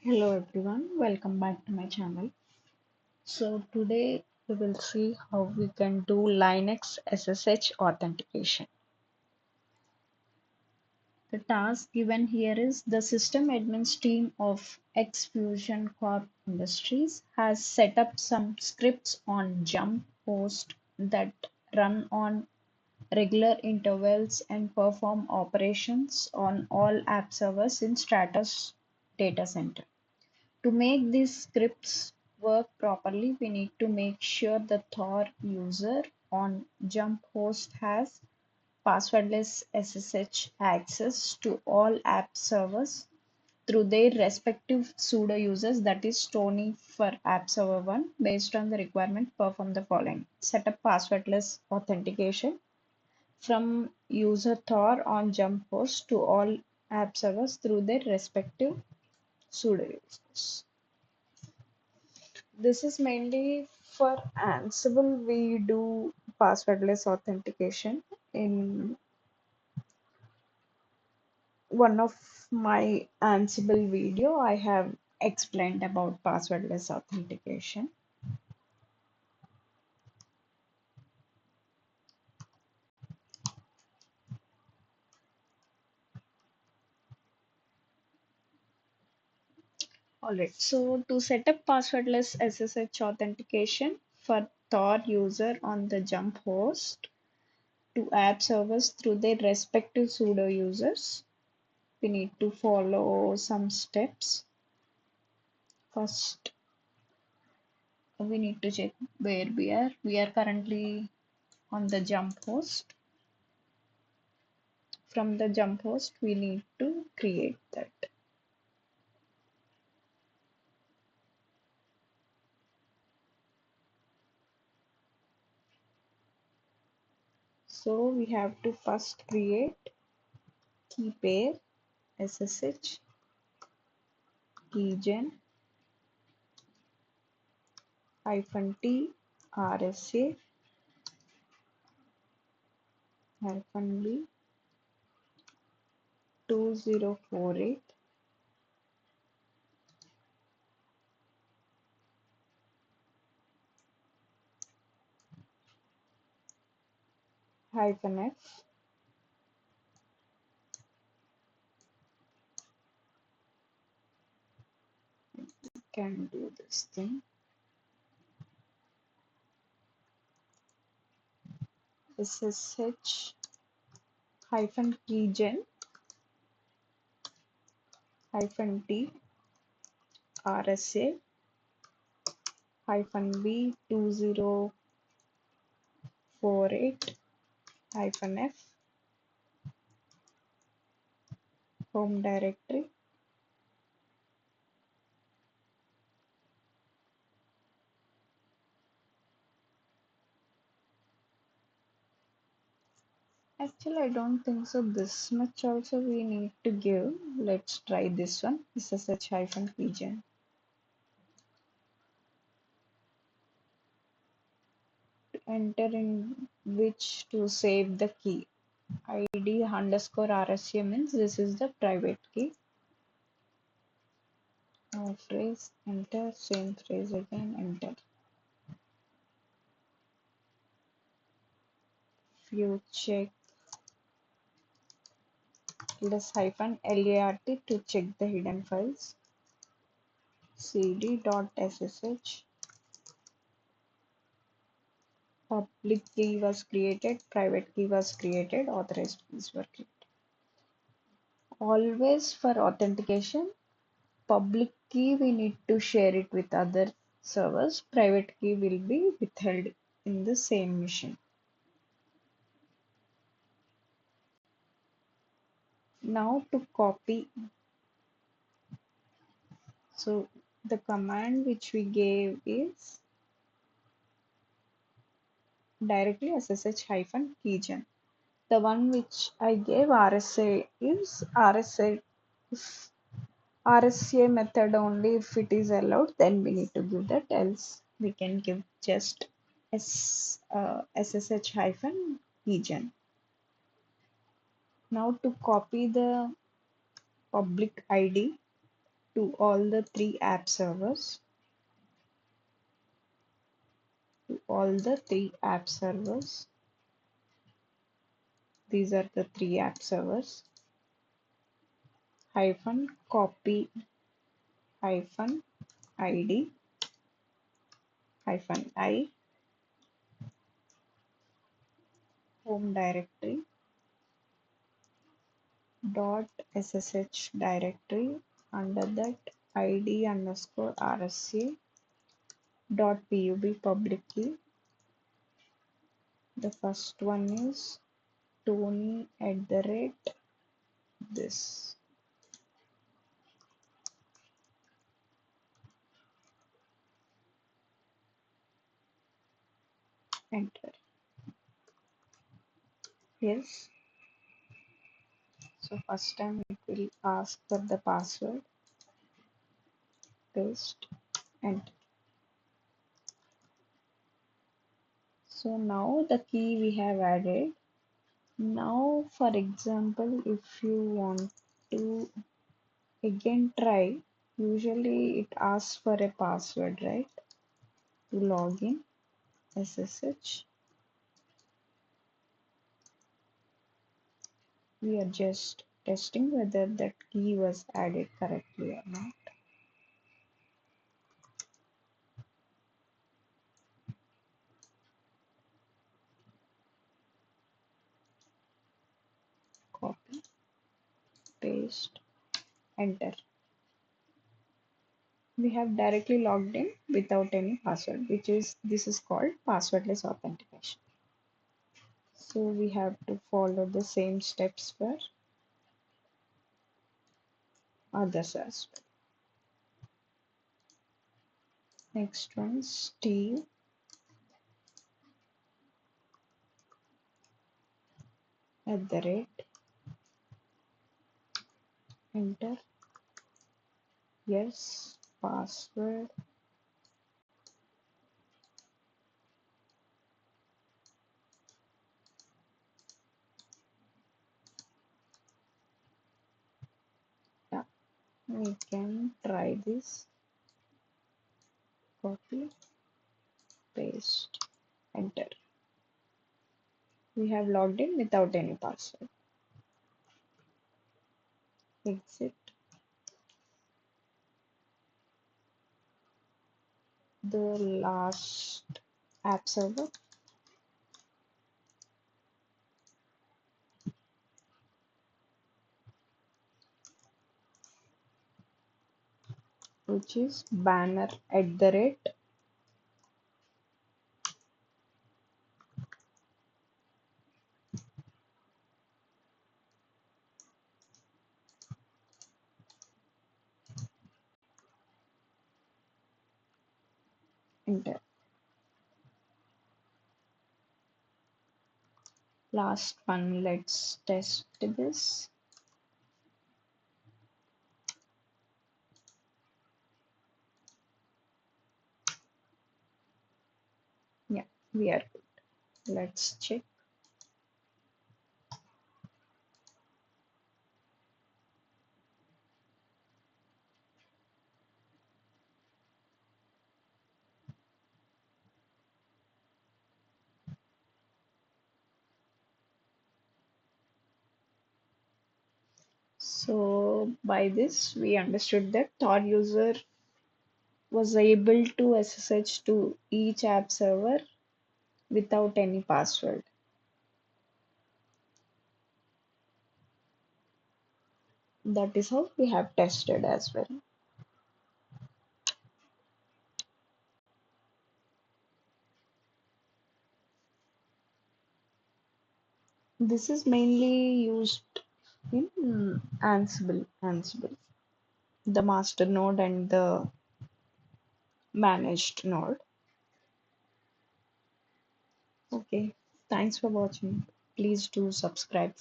Hello everyone, welcome back to my channel. So today we will see how we can do Linux SSH authentication. The task given here is the system admins team of Xfusion Corp Industries has set up some scripts on jump host that run on regular intervals and perform operations on all app servers in Stratus data center. To make these scripts work properly, we need to make sure the Tor user on jump host has passwordless SSH access to all app servers through their respective sudo users, that is Tony for app server 1. Based on the requirement, perform the following: set up passwordless authentication from user Tor on jump host to all app servers through their respective sudo users. This is mainly for Ansible. We do passwordless authentication. In one of my Ansible video, I have explained about passwordless authentication. Alright, so to set up passwordless SSH authentication for Tor user on the jump host to app servers through their respective sudo users, we need to follow some steps. First, we need to check where we are. We are currently on the jump host. From the jump host, we need to create that. So we have to first create key pair ssh keygen -t rsa -b 2048 -f. Can do this thing. ssh -keygen -t rsa -b 2048 -f home directory. Actually, I don't think so. This much also we need to give. Let's try this one. ssh-keygen. Enter in which to save the key. ID underscore RSA means this is the private key. Now phrase, enter, same phrase again, enter. If you check ls -lat to check the hidden files. cd.ssh. Public key was created, private key was created, authorized keys were created. Always for authentication, public key we need to share it with other servers, private key will be withheld in the same machine. Now to copy, so the command which we gave is directly ssh-keygen. The one which I gave RSA is RSA. If RSA method only if it is allowed, then we need to give that, else we can give just ssh-keygen. Now to copy the public ID, to all the three app servers, to all the three app servers. These are the three app servers. Hyphen copy hyphen id hyphen I home directory dot ssh directory, under that id underscore rsa dot pub public key. The first one is Tony at the rate this. Enter. Yes. So first time it will ask for the password. Paste. Enter. So now the key we have added. Now, for example, if you want to again try, usually it asks for a password, right? To log in, SSH. We are just testing whether that key was added correctly or not. Copy, paste, enter. We have directly logged in without any password, which is this is called passwordless authentication. So we have to follow the same steps for others as well. Next one, Steve at the rate, enter. Yes, password. Yeah, we can try this. Copy, paste, enter. We have logged in without any password. Exit the last app server, which is banner at the rate. Enter. Last one, let's test this. Yeah, we are good. Let's check. So by this, we understood that our user was able to SSH to each app server without any password. That is how we have tested as well. This is mainly used in Ansible, the master node and the managed node. Okay, thanks for watching. Please do subscribe.